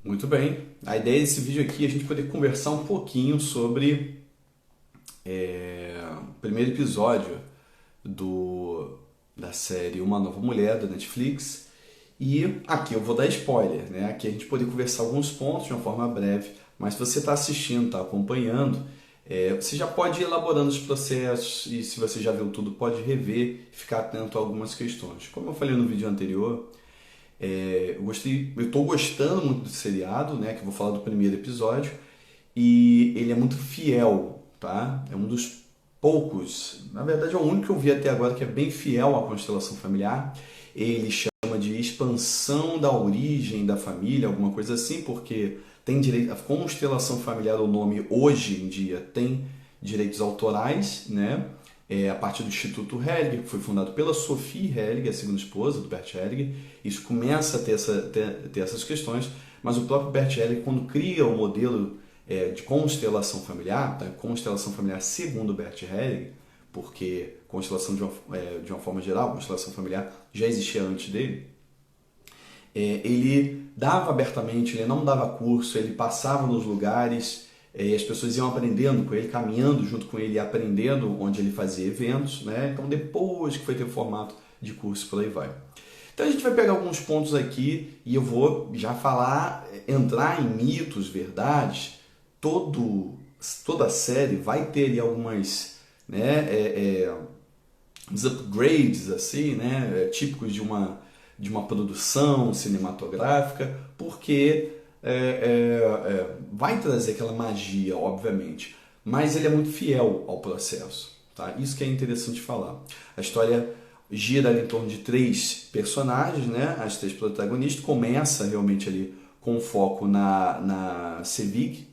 Muito bem. A ideia desse vídeo aqui é a gente poder conversar um pouquinho sobre o primeiro episódio da série Uma Nova Mulher, da Netflix. E aqui eu vou dar spoiler, né? Aqui a gente poder conversar alguns pontos de uma forma breve, mas se você está assistindo, está acompanhando, você já pode ir elaborando os processos e se você já viu tudo, pode rever e ficar atento a algumas questões. Como eu falei no vídeo anterior, eu estou gostando muito do seriado, né? Que eu vou falar do primeiro episódio e ele é muito fiel, tá? É um dos poucos, na verdade é o único que eu vi até agora que é bem fiel à constelação familiar. Ele chama de expansão da origem da família, alguma coisa assim, porque tem direito, a constelação familiar, o nome hoje em dia tem direitos autorais, né? A partir do Instituto Hellinger, que foi fundado pela Sophie Hellinger, a segunda esposa do Bert Hellinger. Isso começa a ter essas questões, mas o próprio Bert Hellinger, quando cria o modelo de constelação familiar, tá? Constelação familiar segundo Bert Hellinger, porque constelação de uma forma geral, constelação familiar já existia antes dele, ele dava abertamente, ele não dava curso, ele passava nos lugares, e as pessoas iam aprendendo com ele, caminhando junto com ele e aprendendo onde ele fazia eventos, né? Então depois que foi ter o formato de curso, por aí vai. Então a gente vai pegar alguns pontos aqui e eu vou já falar, entrar em mitos, verdades. Toda a série vai ter ali algumas, né, uns upgrades assim, né, típicos de uma produção cinematográfica, porque vai trazer aquela magia, obviamente, mas ele é muito fiel ao processo, tá? Isso que é interessante falar. A história gira ali em torno de três personagens, né? As três protagonistas. Começa realmente ali com foco na Sevig,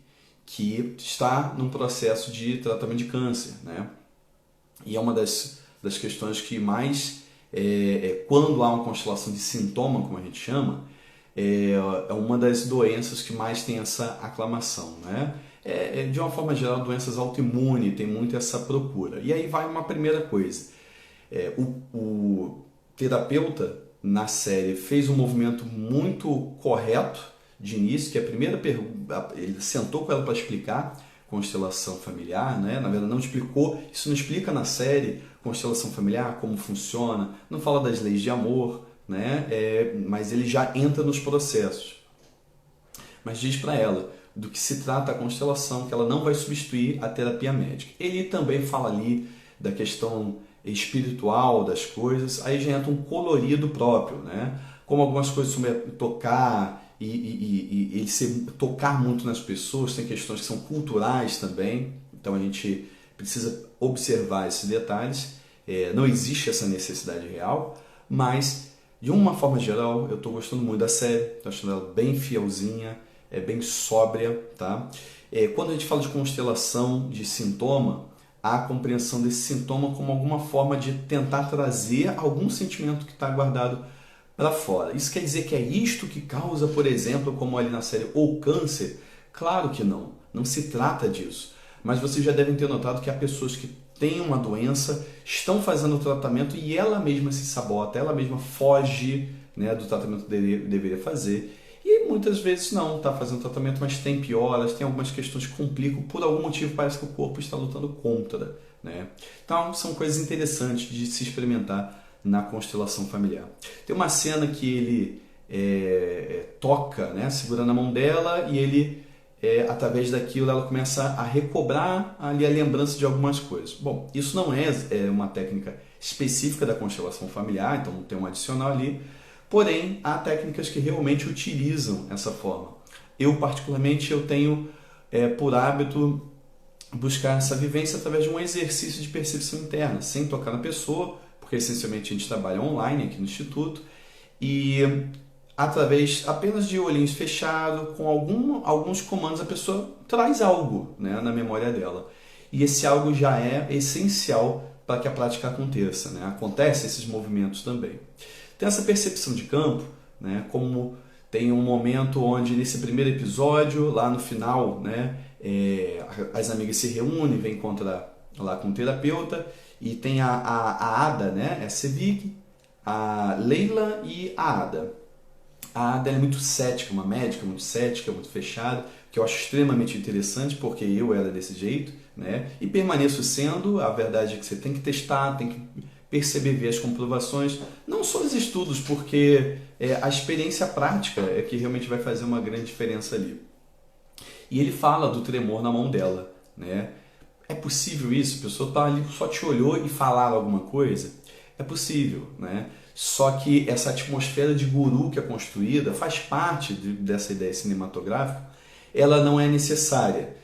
que está num processo de tratamento de câncer, né? E é uma das questões que mais, quando há uma constelação de sintoma, como a gente chama, é uma das doenças que mais tem essa aclamação, né? De uma forma geral, doenças autoimunes tem muito essa procura. E aí vai uma primeira coisa. O terapeuta na série fez um movimento muito correto de início, que a primeira pergunta, ele sentou com ela para explicar constelação familiar, né? Na verdade não explicou, isso não explica na série constelação familiar, como funciona, não fala das leis de amor, né? Mas ele já entra nos processos. Mas diz para ela do que se trata a constelação, que ela não vai substituir a terapia médica. Ele também fala ali da questão espiritual das coisas, aí já entra um colorido próprio, né? Como algumas coisas sobre tocar e ele se tocar muito nas pessoas, tem questões que são culturais também, então a gente precisa observar esses detalhes. Não existe essa necessidade real, mas de uma forma geral eu estou gostando muito da série, estou achando ela bem fielzinha, bem sóbria, tá? Quando a gente fala de constelação de sintoma, há a compreensão desse sintoma como alguma forma de tentar trazer algum sentimento que está guardado para fora. Isso quer dizer que é isto que causa, por exemplo, como ali na série, o câncer? Claro que não, não se trata disso. Mas vocês já devem ter notado que há pessoas que têm uma doença, estão fazendo o tratamento e ela mesma se sabota, ela mesma foge, né, do tratamento que deveria fazer. E muitas vezes não, está fazendo tratamento, mas tem pioras, tem algumas questões que complicam, por algum motivo parece que o corpo está lutando contra, né? Então são coisas interessantes de se experimentar na constelação familiar. Tem uma cena que ele toca, né, segurando a mão dela e ele, através daquilo, ela começa a recobrar ali a lembrança de algumas coisas. Bom, isso não é uma técnica específica da constelação familiar, então tem um adicional ali. Porém, há técnicas que realmente utilizam essa forma. Eu, particularmente, eu tenho por hábito buscar essa vivência através de um exercício de percepção interna, sem tocar na pessoa, porque essencialmente a gente trabalha online aqui no Instituto, e através apenas de olhinhos fechados, com alguns comandos, a pessoa traz algo, né, na memória dela. E esse algo já é essencial para que a prática aconteça, né? Acontecem esses movimentos também. Tem essa percepção de campo, né? Como tem um momento onde nesse primeiro episódio, lá no final, né, as amigas se reúnem, vêm encontrar lá com o terapeuta, e tem a Ada, né, a Sevig, a Leila e a Ada. A Ada é muito cética, uma médica muito cética, muito fechada, que eu acho extremamente interessante, porque eu era desse jeito, né? E permaneço sendo. A verdade é que você tem que testar, tem que perceber, ver as comprovações, não só os estudos, porque a experiência prática é que realmente vai fazer uma grande diferença ali. E ele fala do tremor na mão dela, né? É possível isso? A pessoa tá ali, só te olhou e falaram alguma coisa? É possível, né? Só que essa atmosfera de guru que é construída faz parte dessa ideia cinematográfica, ela não é necessária.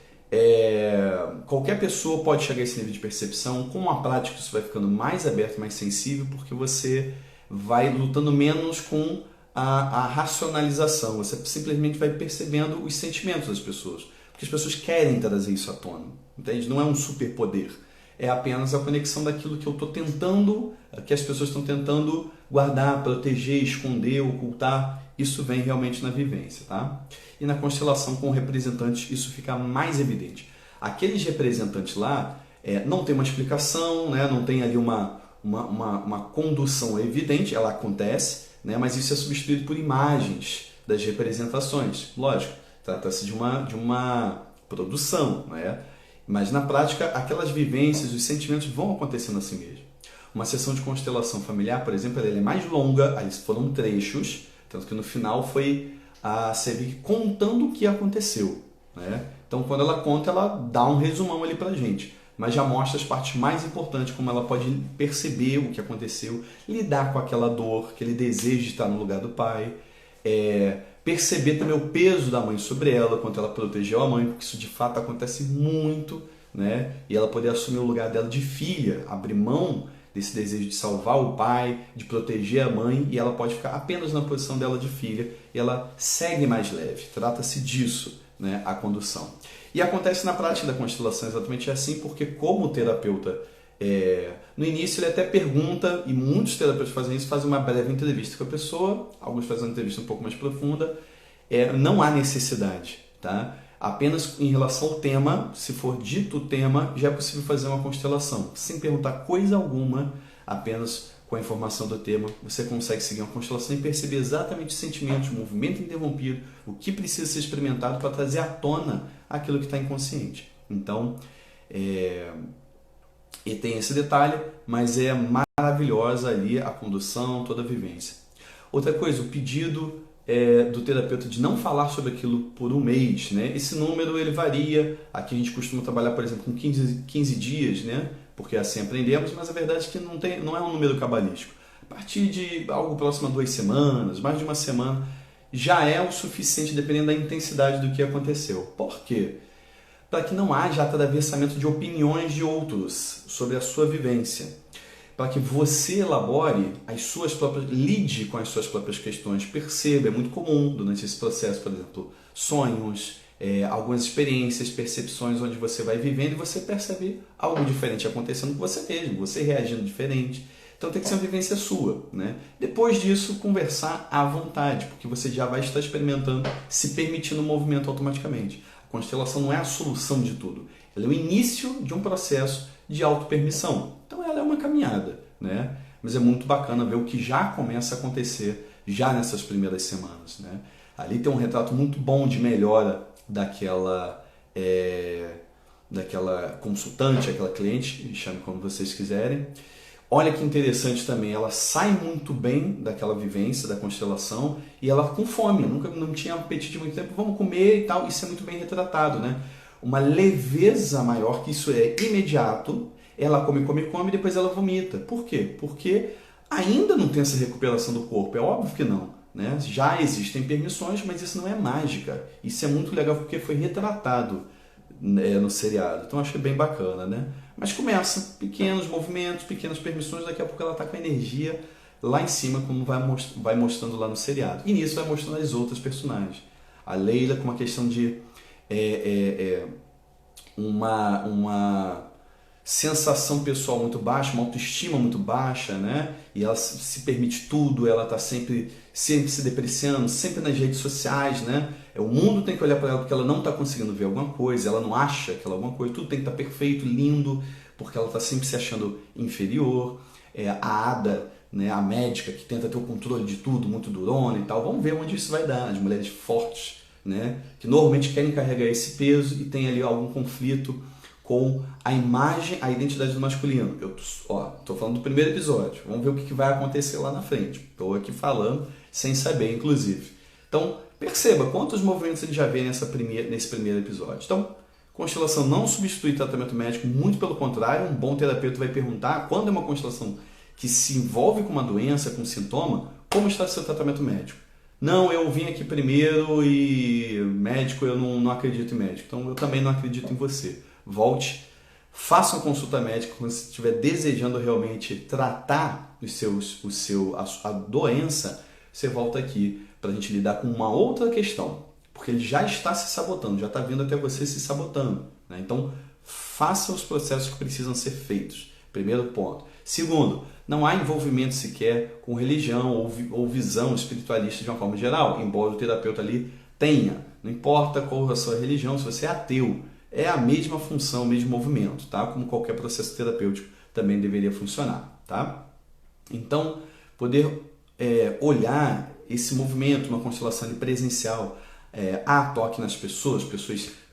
Qualquer pessoa pode chegar a esse nível de percepção. Com a prática isso vai ficando mais aberto, mais sensível, porque você vai lutando menos com a racionalização. Você simplesmente vai percebendo os sentimentos das pessoas, porque as pessoas querem trazer isso à tona, entende? Não é um superpoder, é apenas a conexão daquilo que eu estou tentando, que as pessoas estão tentando guardar, proteger, esconder, ocultar. Isso vem realmente na vivência, tá? E na constelação com representantes isso fica mais evidente. Aqueles representantes lá não tem uma explicação, né? Não tem ali uma condução evidente, ela acontece, né? Mas isso é substituído por imagens das representações. Lógico, trata-se de uma produção, né? Mas na prática aquelas vivências, os sentimentos vão acontecendo assim mesmo. Uma sessão de constelação familiar, por exemplo, ela é mais longa, ali foram trechos, tanto que no final foi a Sevi contando o que aconteceu, né? Então quando ela conta, ela dá um resumão ali pra gente, mas já mostra as partes mais importantes, como ela pode perceber o que aconteceu, lidar com aquela dor, aquele desejo de estar no lugar do pai, perceber também o peso da mãe sobre ela, quanto ela protegeu a mãe, porque isso de fato acontece muito, né? E ela poder assumir o lugar dela de filha, abrir mão desse desejo de salvar o pai, de proteger a mãe, e ela pode ficar apenas na posição dela de filha, e ela segue mais leve. Trata-se disso, né, a condução. E acontece na prática da constelação exatamente assim, porque como terapeuta, no início ele até pergunta, e muitos terapeutas fazem isso, fazem uma breve entrevista com a pessoa, alguns fazem uma entrevista um pouco mais profunda, não há necessidade, tá? Apenas em relação ao tema, se for dito o tema, já é possível fazer uma constelação. Sem perguntar coisa alguma, apenas com a informação do tema, você consegue seguir uma constelação e perceber exatamente os sentimentos, o movimento interrompido, o que precisa ser experimentado para trazer à tona aquilo que está inconsciente. Então, e tem esse detalhe, mas é maravilhosa ali a condução, toda a vivência. Outra coisa, o pedido do terapeuta de não falar sobre aquilo por um mês, né? Esse número ele varia. Aqui a gente costuma trabalhar, por exemplo, com 15 dias, né? Porque assim aprendemos, mas a verdade é que não é um número cabalístico. A partir de algo próximo a 2 semanas, mais de uma semana, já é o suficiente, dependendo da intensidade do que aconteceu. Por quê? Para que não haja atravessamento de opiniões de outros sobre a sua vivência. Para que você elabore as suas próprias, lide com as suas próprias questões, perceba, é muito comum durante esse processo, por exemplo, sonhos, algumas experiências, percepções onde você vai vivendo e você percebe algo diferente acontecendo com você mesmo, você reagindo diferente. Então tem que ser uma vivência sua, né? Depois disso, conversar à vontade, porque você já vai estar experimentando, se permitindo o movimento automaticamente. A constelação não é a solução de tudo, ela é o início de um processo de autopermissão. Então ela é uma caminhada, né? Mas é muito bacana ver o que já começa a acontecer já nessas primeiras semanas, né? Ali tem um retrato muito bom de melhora daquela consultante, aquela cliente, chame como vocês quiserem. Olha que interessante também, ela sai muito bem daquela vivência, da constelação, e ela com fome, não tinha apetite há muito tempo, vamos comer e tal, isso é muito bem retratado, né? Uma leveza maior, que isso é imediato, ela come, e depois ela vomita. Por quê? Porque ainda não tem essa recuperação do corpo, é óbvio que não, né? Já existem permissões, mas isso não é mágica. Isso é muito legal porque foi retratado no seriado, então acho que é bem bacana, né? Mas começa, pequenos movimentos, pequenas permissões, daqui a pouco ela está com a energia lá em cima, como vai mostrando lá no seriado. E nisso vai mostrando as outras personagens. A Leila com uma questão de uma sensação pessoal muito baixa, uma autoestima muito baixa, né? E ela se permite tudo, ela está sempre se depreciando, sempre nas redes sociais, né? O mundo tem que olhar para ela porque ela não está conseguindo ver alguma coisa, ela não acha que ela é alguma coisa, tudo tem que estar perfeito, lindo, porque ela está sempre se achando inferior. A Ada né? A médica que tenta ter o controle de tudo, muito durona e tal. Vamos ver onde isso vai dar. As mulheres fortes, né? Que normalmente querem carregar esse peso e tem ali algum conflito com a imagem, a identidade do masculino. Eu tô falando do primeiro episódio. Vamos ver o que vai acontecer lá na frente. Estou aqui falando sem saber, inclusive. Então, perceba quantos movimentos a gente já vê nesse primeiro episódio. Então, constelação não substitui tratamento médico, muito pelo contrário. Um bom terapeuta vai perguntar, quando é uma constelação que se envolve com uma doença, com um sintoma, como está o seu tratamento médico? Não, eu vim aqui primeiro e médico, eu não acredito em médico. Então, eu também não acredito em você. Volte, faça uma consulta médica quando você estiver desejando realmente tratar a doença, você volta aqui para a gente lidar com uma outra questão, porque ele já está se sabotando, já está vindo até você se sabotando, né? Então, faça os processos que precisam ser feitos. Primeiro ponto. Segundo, não há envolvimento sequer com religião ou visão espiritualista de uma forma geral, embora o terapeuta ali tenha. Não importa qual a sua religião, se você é ateu, é a mesma função, o mesmo movimento, tá? Como qualquer processo terapêutico também deveria funcionar, tá? Então, poder olhar esse movimento, uma constelação presencial, há toque nas pessoas,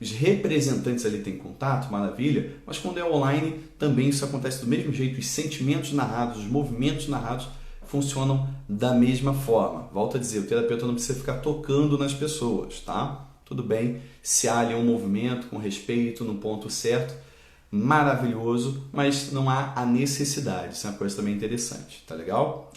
os representantes ali têm contato, maravilha, mas quando é online também isso acontece do mesmo jeito, os sentimentos narrados, os movimentos narrados funcionam da mesma forma. Volto a dizer, o terapeuta não precisa ficar tocando nas pessoas, tá? Tudo bem, se há ali um movimento com respeito, no ponto certo, maravilhoso, mas não há a necessidade, isso é uma coisa também interessante, tá legal?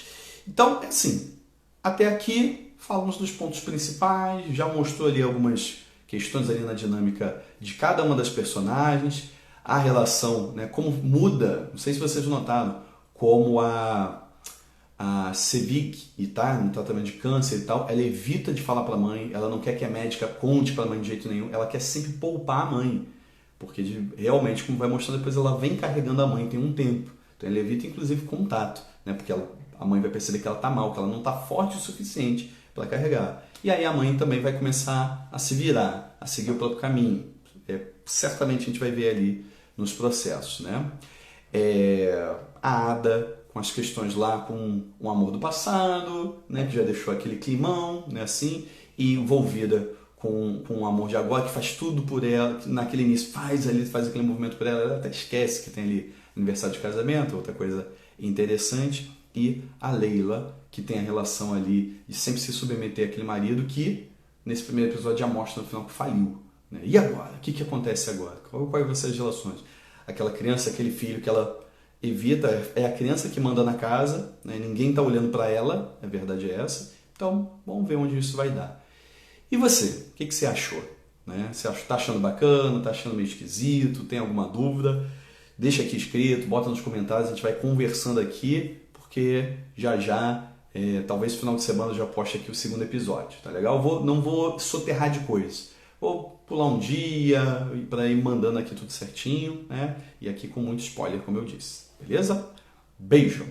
Então, assim, até aqui falamos dos pontos principais, já mostrou ali algumas questões ali na dinâmica de cada uma das personagens, a relação, né, como muda, não sei se vocês notaram, como a Sevig, tá, no tratamento de câncer e tal, ela evita de falar para a mãe, ela não quer que a médica conte para a mãe de jeito nenhum, ela quer sempre poupar a mãe, porque realmente, como vai mostrando depois, ela vem carregando a mãe tem um tempo, então ela evita inclusive contato, né, porque a mãe vai perceber que ela está mal, que ela não está forte o suficiente para carregar, e aí a mãe também vai começar a se virar, a seguir o próprio caminho, certamente a gente vai ver ali nos processos, né? A Ada com as questões lá com o amor do passado, né, que já deixou aquele climão, né, assim, e envolvida com o amor de agora, que faz tudo por ela, que naquele início faz aquele movimento por ela, ela até esquece que tem ali aniversário de casamento, outra coisa interessante, e a Leila, que tem a relação ali de sempre se submeter àquele marido que, nesse primeiro episódio, já mostra no final que faliu. Né? E agora? O que acontece agora? Quais vão ser as relações? Aquela criança, aquele filho que ela evita, é a criança que manda na casa, né? Ninguém está olhando para ela, a verdade é essa. Então, vamos ver onde isso vai dar. E você? O que você achou? Né? Você está achando bacana? Está achando meio esquisito? Tem alguma dúvida? Deixa aqui escrito, bota nos comentários, a gente vai conversando aqui, porque já, talvez no final de semana eu já poste aqui o segundo episódio, tá legal? Não vou soterrar de coisas. Vou pular um dia para ir mandando aqui tudo certinho, né? E aqui com muito spoiler, como eu disse. Beleza? Beijo!